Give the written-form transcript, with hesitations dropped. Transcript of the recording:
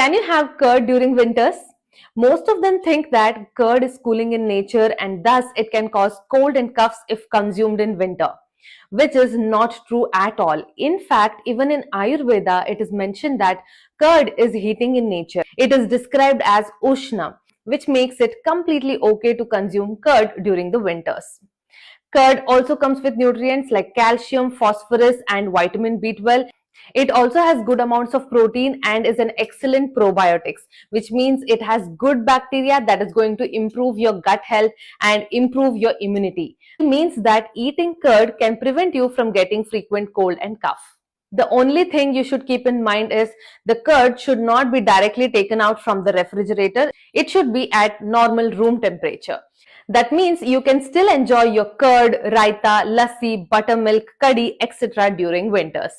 Can you have curd during winters? Most of them think that curd is cooling in nature and thus it can cause cold and coughs if consumed in winter, which is not true at all. In fact, even in Ayurveda, it is mentioned that curd is heating in nature. It is described as Ushna, which makes it completely okay to consume curd during the winters. Curd also comes with nutrients like calcium, phosphorus, and vitamin B12. It also has good amounts of protein and is an excellent probiotics, which means it has good bacteria that is going to improve your gut health and improve your immunity. It means that eating curd can prevent you from getting frequent cold and cough. The only thing you should keep in mind is the curd should not be directly taken out from the refrigerator. It should be at normal room temperature. That means you can still enjoy your curd, raita, lassi, buttermilk, curry, etc. during winters.